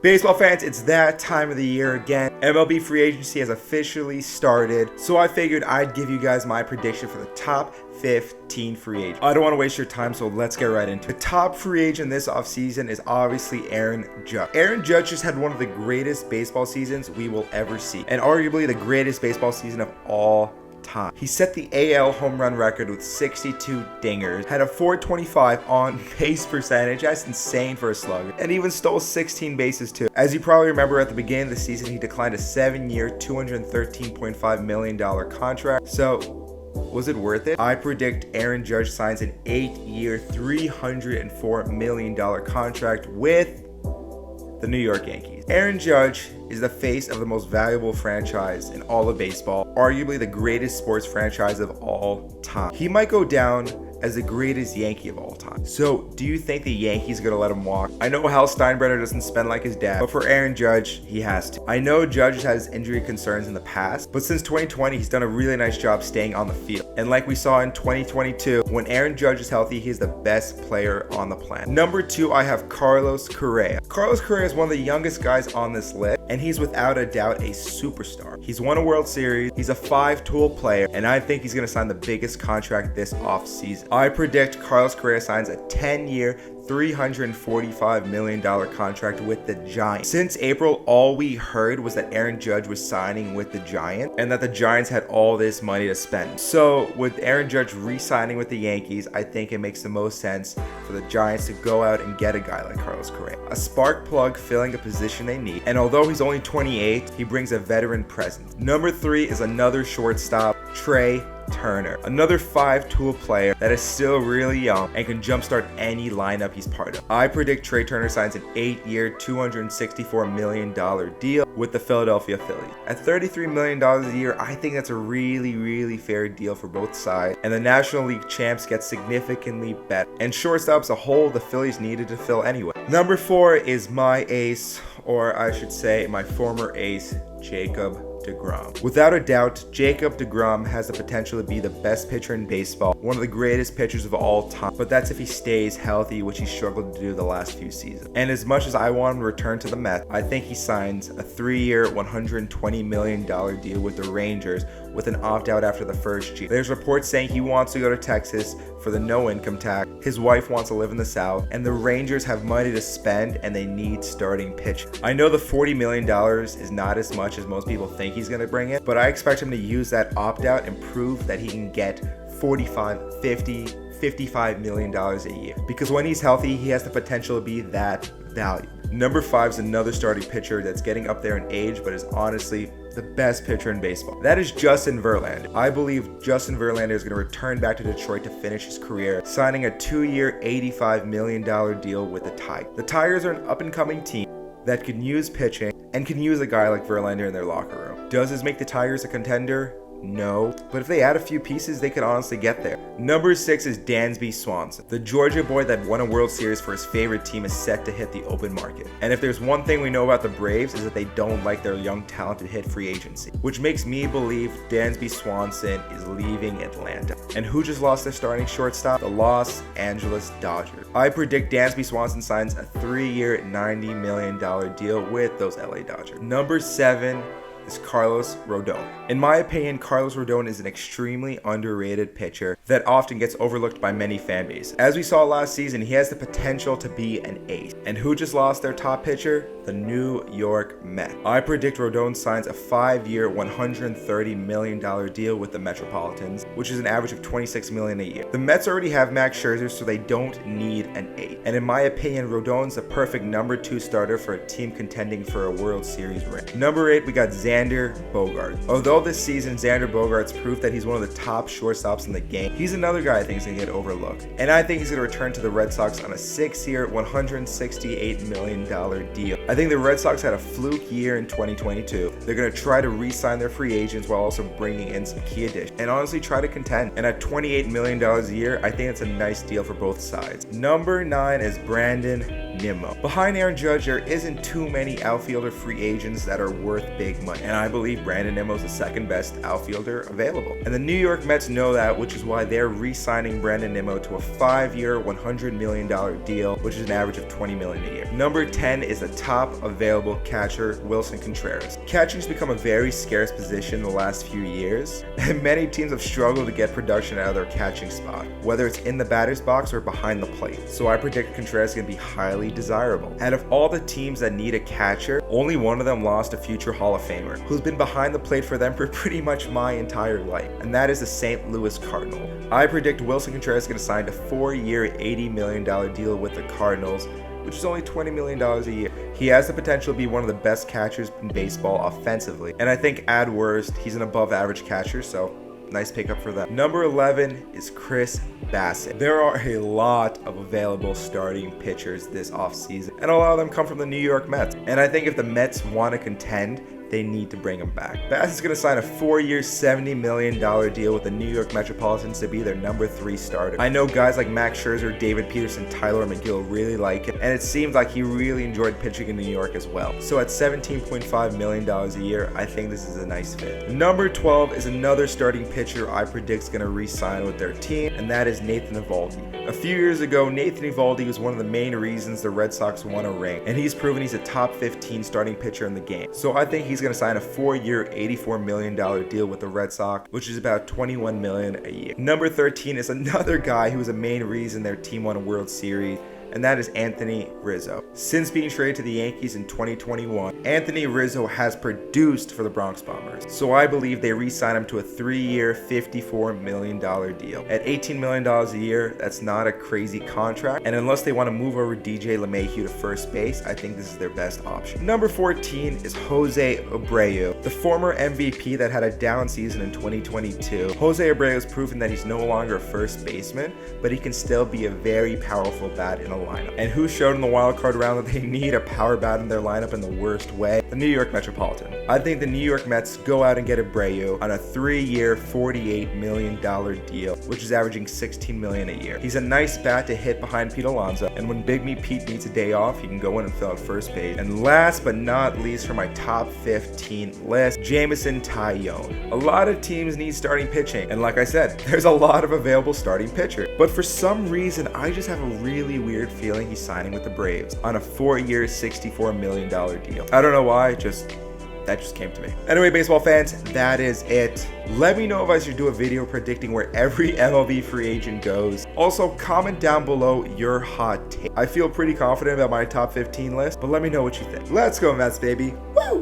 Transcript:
Baseball fans, it's that time of the year again. MLB Free Agency has officially started, so I figured I'd give you guys my prediction for the top 15 free agents. I don't want to waste your time, so let's get right into it. The top free agent this offseason is obviously Aaron Judge. Aaron Judge just had one of the greatest baseball seasons we will ever see, and arguably the greatest baseball season of all time. He set the AL home run record with 62 dingers, had a .425 on base percentage, that's insane for a slugger, and even stole 16 bases too. As you probably remember, at the beginning of the season, he declined a 7-year, $213.5 million contract. So was it worth it? I predict Aaron Judge signs an 8-year, $304 million contract with the New York Yankees. Aaron Judge is the face of the most valuable franchise in all of baseball, arguably the greatest sports franchise of all time. He might go down as the greatest Yankee of all time. So, do you think the Yankees are going to let him walk? I know Hal Steinbrenner doesn't spend like his dad, but for Aaron Judge, he has to. I know Judge has had injury concerns in the past, but since 2020, he's done a really nice job staying on the field. And like we saw in 2022, when Aaron Judge is healthy, he's the best player on the planet. Number 2, I have Carlos Correa. Carlos Correa is one of the youngest guys on this list, and he's without a doubt a superstar. He's won a World Series, he's a 5-tool player, and I think he's going to sign the biggest contract this offseason. I predict Carlos Correa signs a 10-year, $345 million contract with the Giants. Since April, all we heard was that Aaron Judge was signing with the Giants and that the Giants had all this money to spend. So with Aaron Judge re-signing with the Yankees, I think it makes the most sense for the Giants to go out and get a guy like Carlos Correa. A spark plug filling a position they need. And although he's only 28, he brings a veteran presence. Number 3 is another shortstop, Trea Turner, another 5-tool player that is still really young and can jumpstart any lineup he's part of. I predict Trea Turner signs an 8-year, $264 million deal with the Philadelphia Phillies. At $33 million a year, I think that's a really fair deal for both sides, and the National League champs get significantly better. And shortstops a hole the Phillies needed to fill anyway. Number 4 is my ace, or I should say my former ace, Jacob deGrom. Without a doubt, Jacob deGrom has the potential to be the best pitcher in baseball, one of the greatest pitchers of all time, but that's if he stays healthy, which he struggled to do the last few seasons. And as much as I want him to return to the Mets, I think he signs a 3-year, $120 million deal with the Rangers with an opt-out after the first year. There's reports saying he wants to go to Texas for the no income tax, his wife wants to live in the South, and the Rangers have money to spend and they need starting pitching. I know the $40 million is not as much as most people think he's going to bring in, but I expect him to use that opt-out and prove that he can get $45, $50, $55 million a year. Because when he's healthy, he has the potential to be that valuable. Number 5 is another starting pitcher that's getting up there in age, but is honestly the best pitcher in baseball. That is Justin Verlander. I believe Justin Verlander is going to return back to Detroit to finish his career, signing a 2-year, $85 million deal with the Tigers. The Tigers are an up-and-coming team that can use pitching and can use a guy like Verlander in their locker room. Does this make the Tigers a contender? No, but if they add a few pieces, they could honestly get there. Number 6 is Dansby Swanson. The Georgia boy that won a World Series for his favorite team is set to hit the open market. And if there's one thing we know about the Braves is that they don't like their young talent to hit free agency, which makes me believe Dansby Swanson is leaving Atlanta. And who just lost their starting shortstop? The Los Angeles Dodgers. I predict Dansby Swanson signs a 3-year, $90 million deal with those LA Dodgers. Number 7 is Carlos Rodon. In my opinion, Carlos Rodon is an extremely underrated pitcher that often gets overlooked by many fan bases. As we saw last season, he has the potential to be an ace. And who just lost their top pitcher? The New York Mets. I predict Rodon signs a 5-year, $130 million deal with the Metropolitans, which is an average of $26 million a year. The Mets already have Max Scherzer, so they don't need an ace. And in my opinion, Rodon's the perfect number 2 starter for a team contending for a World Series ring. Number 8, we got Xander Bogaerts. Although this season Xander Bogaerts proved that he's one of the top shortstops in the game, he's another guy I think is going to get overlooked. And I think he's going to return to the Red Sox on a 6-year, $168 million deal. I think the Red Sox had a fluke year in 2022. They're going to try to re-sign their free agents while also bringing in some key additions and honestly try to contend. And at $28 million a year, I think it's a nice deal for both sides. Number 9 is Brandon Nimmo. Behind Aaron Judge, there isn't too many outfielder free agents that are worth big money, and I believe Brandon Nimmo is the second best outfielder available. And the New York Mets know that, which is why they're re-signing Brandon Nimmo to a 5-year, $100 million deal, which is an average of $20 million a year. Number 10 is the top available catcher, Willson Contreras. Catching's become a very scarce position in the last few years, and many teams have struggled to get production out of their catching spot, whether it's in the batter's box or behind the plate. So I predict Contreras is going to be highly desirable. Out of all the teams that need a catcher, only one of them lost a future Hall of Famer, who's been behind the plate for them for pretty much my entire life, and that is the St. Louis Cardinals. I predict Willson Contreras is going to sign a 4-year, $80 million deal with the Cardinals, which is only $20 million a year. He has the potential to be one of the best catchers in baseball offensively, and I think at worst, he's an above average catcher, so nice pickup for them. Number 11 is Chris Bassitt. There are a lot of available starting pitchers this offseason, and a lot of them come from the New York Mets. And I think if the Mets want to contend, they need to bring him back. Bassitt's going to sign a 4-year, $70 million deal with the New York Metropolitans to be their number 3 starter. I know guys like Max Scherzer, David Peterson, Tyler McGill really like him, and it seems like he really enjoyed pitching in New York as well. So at $17.5 million a year, I think this is a nice fit. Number 12 is another starting pitcher I predict is going to re-sign with their team, and that is Nathan Eovaldi. A few years ago, Nathan Eovaldi was one of the main reasons the Red Sox won a ring, and he's proven he's a top 15 starting pitcher in the game. So I think he's going to sign a 4-year, $84 million deal with the Red Sox, which is about $21 million a year. Number 13 is another guy who was a main reason their team won a World Series, and that is Anthony Rizzo. Since being traded to the Yankees in 2021, Anthony Rizzo has produced for the Bronx Bombers. So I believe they re-sign him to a 3-year, $54 million deal. At $18 million a year, that's not a crazy contract, and unless they want to move over DJ LeMahieu to first base, I think this is their best option. Number 14 is José Abreu, the former MVP that had a down season in 2022. José Abreu has proven that he's no longer a first baseman, but he can still be a very powerful bat in a lineup. And who showed in the wild card round that they need a power bat in their lineup in the worst way? The New York Metropolitan. I think the New York Mets go out and get Abreu on a 3-year, $48 million deal, which is averaging $16 million a year. He's a nice bat to hit behind Pete Alonso, and when Big Meat Pete needs a day off, he can go in and fill out first base. And last but not least for my top 15 list, Jameson Taillon. A lot of teams need starting pitching, and like I said, there's a lot of available starting pitchers. But for some reason, I just have a really weird feeling he's signing with the Braves on a 4-year, $64 million deal. I don't know why, that just came to me. Anyway, baseball fans, that is it. Let me know if I should do a video predicting where every MLB free agent goes. Also, comment down below your hot take. I feel pretty confident about my top 15 list, but let me know what you think. Let's go, Mets, baby. Woo!